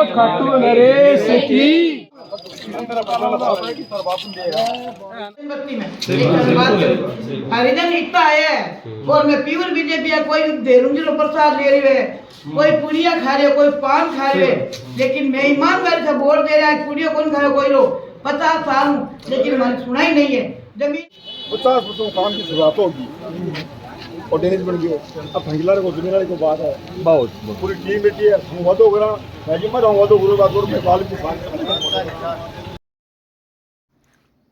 खाटू नरेश की। हरिजन इतना है और मैं प्योर बीजेपी है। कोई देरुंजलो प्रसाद ले रही है, कोई पुड़िया खा रहे, कोई पान खा रहे, लेकिन मैं ईमानदारी से वोट दे रहा है। पुड़िया कौन खाए, कोई लो 50 साल हूँ, लेकिन मैंने सुना ही नहीं है। जमीन 50% काम की शुरुआत होगी और डेनिस बन गए। अब फंगिलार को दुनिया को बात है बहुत पूरी टीम बैठी है। संवादो करा मैं जिम्मा संवादो गुरु का गुरु में बाल किसान।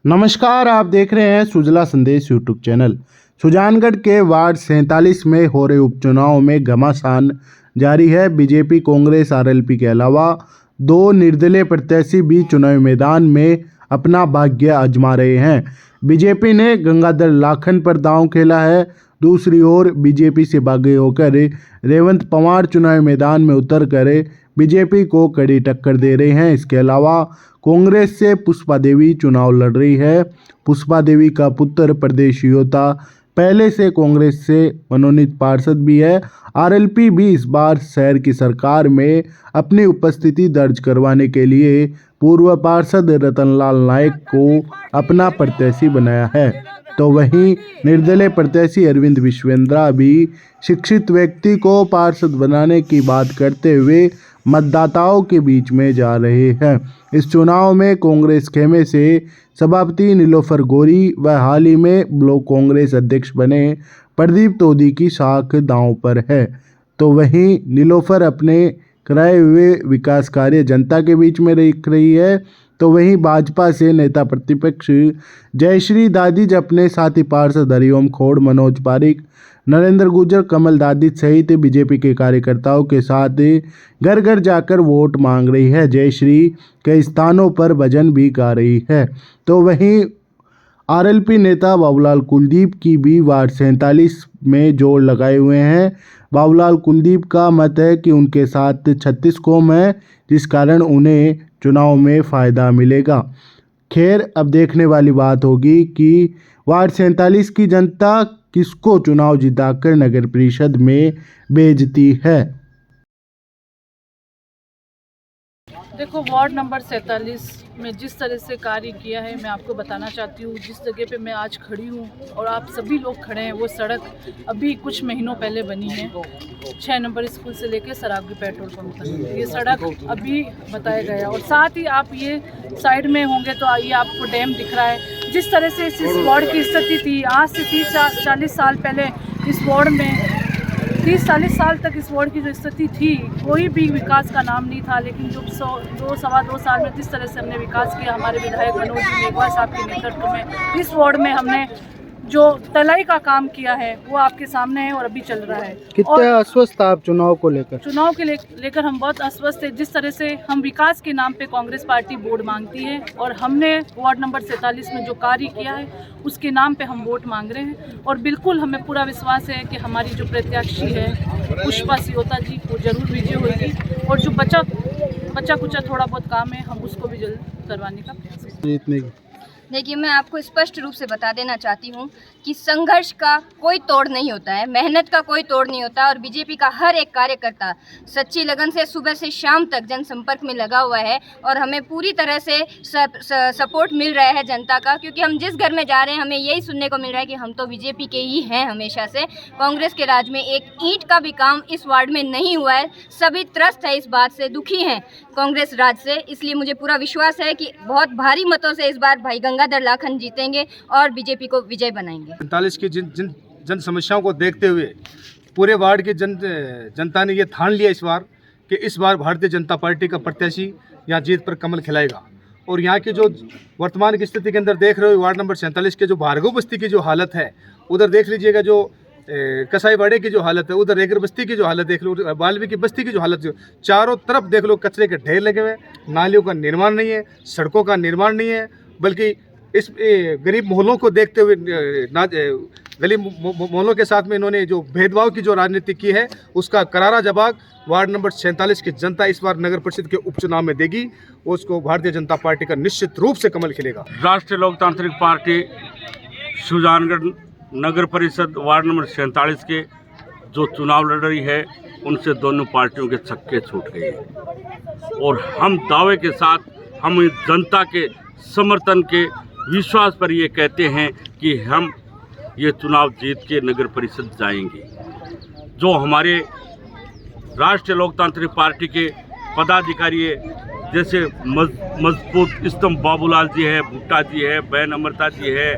नमस्कार, आप देख रहे हैं सुजला संदेश यूट्यूब चैनल। सुजानगढ़ के वार्ड 47 में हो रहे उपचुनाव में घमासान जारी है। बीजेपी, कांग्रेस, आरएलपी के अलावा 2 निर्दलीय प्रत्याशी भी चुनावी मैदान में अपना भाग्य आजमा रहे हैं। बीजेपी ने गंगाधर लाखन पर दांव खेला है। दूसरी ओर बीजेपी से बागी होकर रेवंत पवार चुनावी मैदान में उतर कर बीजेपी को कड़ी टक्कर दे रहे हैं। इसके अलावा कांग्रेस से पुष्पा देवी चुनाव लड़ रही है। पुष्पा देवी का पुत्र प्रदेश योद्धा पहले से कांग्रेस से मनोनीत पार्षद भी है। आरएलपी भी इस बार शहर की सरकार में अपनी उपस्थिति दर्ज करवाने के लिए पूर्व पार्षद रतनलाल नायक को अपना प्रत्याशी बनाया है। तो वहीं निर्दलीय प्रत्याशी अरविंद विश्वेंद्रा भी शिक्षित व्यक्ति को पार्षद बनाने की बात करते हुए मतदाताओं के बीच में जा रहे हैं। इस चुनाव में कांग्रेस खेमे से सभापति नीलोफर गोरी व हाल ही में ब्लॉक कांग्रेस अध्यक्ष बने प्रदीप तोदी की साख दांव पर है। तो वहीं नीलोफर अपने कराए हुए विकास कार्य जनता के बीच में दिख रही है। तो वहीं भाजपा से नेता प्रतिपक्ष जयश्री दादिज अपने साथी पार्षद हरिओम खोड़, मनोज पारिक, नरेंद्र गुर्जर, कमल दादिज सहित बीजेपी के कार्यकर्ताओं के साथ घर घर जाकर वोट मांग रही है। जयश्री कई स्थानों पर भजन भी गा रही है। तो वहीं आरएलपी नेता बाबूलाल कुलदीप की भी वार्ड 47 में जोर लगाए हुए हैं। बाबूलाल कुलदीप का मत है कि उनके साथ 36 कौम है, जिस कारण उन्हें चुनाव में फ़ायदा मिलेगा। खैर, अब देखने वाली बात होगी कि वार्ड 47 की जनता किसको चुनाव जिताकर नगर परिषद में भेजती है। देखो, वार्ड नंबर 47 में जिस तरह से कार्य किया है, मैं आपको बताना चाहती हूँ। जिस जगह पे मैं आज खड़ी हूँ और आप सभी लोग खड़े हैं, वो सड़क अभी कुछ महीनों पहले बनी है। 6 नंबर स्कूल से लेकर सराग पेट्रोल पंप तक ये सड़क अभी बताया गया। और साथ ही आप ये साइड में होंगे तो ये आपको डैम दिख रहा है। जिस तरह से इस वार्ड की स्थिति थी आज से 30-40 साल पहले, इस वार्ड में 30-40 साल तक इस वार्ड की जो स्थिति थी, कोई भी विकास का नाम नहीं था। लेकिन जो 2-2.25 साल में जिस तरह से हमने विकास किया, हमारे विधायक मनोज जी मेघवाल साहब के नेतृत्व में इस वार्ड में हमने जो तलाई का काम किया है वो आपके सामने है और अभी चल रहा है। कितने अस्वस्थ आप चुनाव को लेकर? चुनाव के लेकर हम बहुत अस्वस्थ है। जिस तरह से हम विकास के नाम पे कांग्रेस पार्टी वोट मांगती है और हमने वार्ड नंबर 47 में जो कार्य किया है उसके नाम पे हम वोट मांग रहे हैं। और बिल्कुल हमें पूरा विश्वास है कि हमारी जो प्रत्याशी है पुष्पा सियोता जी, वो जरूर विजय होगी। और जो बचा कुचा थोड़ा बहुत काम है, हम उसको भी जल्द करवाने का प्रयास करेंगे। देखिए, मैं आपको स्पष्ट रूप से बता देना चाहती हूँ कि संघर्ष का कोई तोड़ नहीं होता है, मेहनत का कोई तोड़ नहीं होता। और बीजेपी का हर एक कार्यकर्ता सच्ची लगन से सुबह से शाम तक जनसंपर्क में लगा हुआ है और हमें पूरी तरह से सपोर्ट मिल रहा है जनता का। क्योंकि हम जिस घर में जा रहे हैं हमें यही सुनने को मिल रहा है कि हम तो बीजेपी के ही हैं हमेशा से। कांग्रेस के राज में एक ईंट का भी काम इस वार्ड में नहीं हुआ है। सभी त्रस्त है, इस बात से दुखी हैं कांग्रेस राज से। इसलिए मुझे पूरा विश्वास है कि बहुत भारी मतों से इस बार भाई गंगाधर लाखन जीतेंगे और बीजेपी को विजय बनाएंगे। 47 की जन समस्याओं को देखते हुए पूरे वार्ड की जनता ने ये ठान लिया इस बार कि इस बार भारतीय जनता पार्टी का प्रत्याशी यहाँ जीत पर कमल खिलाएगा। और यहाँ की जो वर्तमान की स्थिति के अंदर देख रहे हो, वार्ड नंबर 47 के जो भार्गव बस्ती की जो हालत है, उधर देख लीजिएगा, जो कसाईवाड़े की जो हालत है, उधर रेगर बस्ती की जो हालत देख लो, वाल्मीकि बस्ती की जो हालत, चारों तरफ देख लो कचरे के ढेर लगे हुए, नालियों का निर्माण नहीं है, सड़कों का निर्माण नहीं है। बल्कि इस गरीब मोहल्लों को देखते हुए गरीब मोहल्लों के साथ में इन्होंने जो भेदभाव की जो राजनीति की है, उसका करारा जवाब वार्ड नंबर 47 की जनता इस बार नगर परिषद के उपचुनाव में देगी। उसको भारतीय जनता पार्टी का निश्चित रूप से कमल खिलेगा। राष्ट्रीय लोकतांत्रिक पार्टी सुजानगढ़ नगर परिषद वार्ड नंबर 47 के जो चुनाव लड़ रही है, उनसे दोनों पार्टियों के छक्के छूट गए हैं। और हम दावे के साथ हम जनता के समर्थन के विश्वास पर ये कहते हैं कि हम ये चुनाव जीत के नगर परिषद जाएंगे। जो हमारे राष्ट्रीय लोकतांत्रिक पार्टी के पदाधिकारी है, जैसे मजबूत स्तंभ बाबूलाल जी है, भुट्टा जी है, बहन अमृता जी है,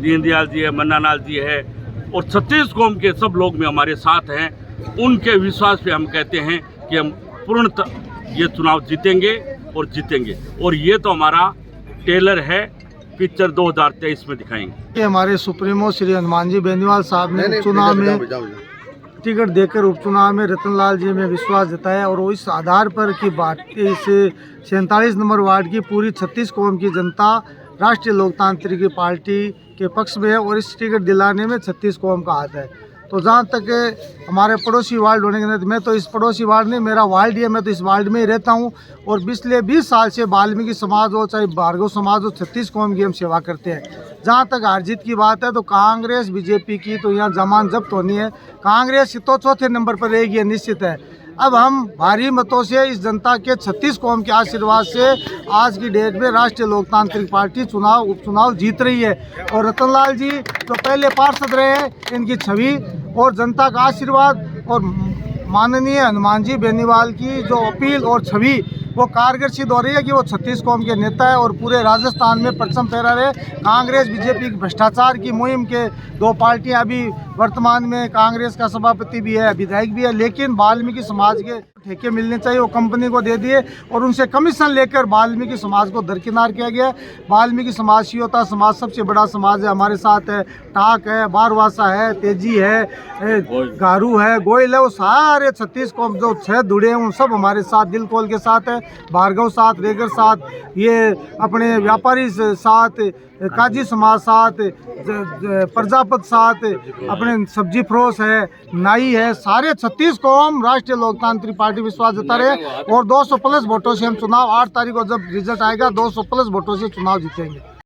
दीनदयाल जी है, मन्नालाल जी है और 36 कौम के सब लोग में हमारे साथ हैं। उनके विश्वास पे हम कहते हैं कि हम पूर्णतः ये चुनाव जीतेंगे और जीतेंगे। और ये तो हमारा टेलर है, पिक्चर 2023 में दिखाएंगे। ये हमारे सुप्रीमो श्री हनुमान जी बेनीवाल साहब ने उपचुनाव में टिकट देकर उपचुनाव में रतनलाल जी में विश्वास जताया और इस आधार पर कि इस 47 नंबर वार्ड की पूरी 36 कौम की जनता राष्ट्रीय लोकतांत्रिक पार्टी के पक्ष में है और इस टिकट दिलाने में 36 कौम का हाथ है। तो जहाँ तक हमारे पड़ोसी वार्ड होने के नाते मैं तो इस पड़ोसी वार्ड नहीं, मेरा वार्ड ही है, मैं तो इस वार्ड में ही रहता हूँ और पिछले 20 साल से वाल्मीकि समाज हो चाहे भार्गव समाज हो 36 कौम की हम सेवा करते हैं। जहाँ तक हार जीत की बात है तो कांग्रेस बीजेपी की तो यहाँ जमान जब्त होनी है, कांग्रेस तो चौथे नंबर पर रहेगी, ये निश्चित है। अब हम भारी मतों से इस जनता के 36 कौम के आशीर्वाद से आज की डेट में राष्ट्रीय लोकतांत्रिक पार्टी उपचुनाव जीत रही है और रतनलाल जी जो पहले पार्षद रहे हैं, इनकी छवि और जनता का आशीर्वाद और माननीय हनुमान जी बेनीवाल की जो अपील और छवि वो कारगर सिद्ध हो रही है कि वो 36 कौम के नेता है और पूरे राजस्थान में परचम फहरा रहे। कांग्रेस बीजेपी भ्रष्टाचार की मुहिम के दो पार्टियां अभी वर्तमान में, कांग्रेस का सभापति भी है, विधायक भी है, लेकिन वाल्मीकि समाज के ठेके मिलने चाहिए वो कंपनी को दे दिए और उनसे कमीशन लेकर वाल्मीकि समाज को दरकिनार किया गया। वाल्मीकि समाज शिवता समाज सबसे बड़ा समाज है, हमारे साथ है टाक है, बारवासा है, तेजी है, गारू है, गोयल है, वो सारे 36 कौम जो 6 दुड़े हैं उन सब हमारे साथ दिल खोल के साथ है। भार्गव साथ, रेगर साथ, ये अपने व्यापारी साथ, काजी समाज साथ, प्रजापत साथ, अपने सब्जी फरोश है, नाई है, सारे 36 कौम राष्ट्रीय लोकतांत्रिक पार्टी विश्वास जता रहे और 200 प्लस वोटों से हम चुनाव 8 तारीख को जब रिजल्ट आएगा 200 प्लस वोटों से चुनाव जीतेंगे।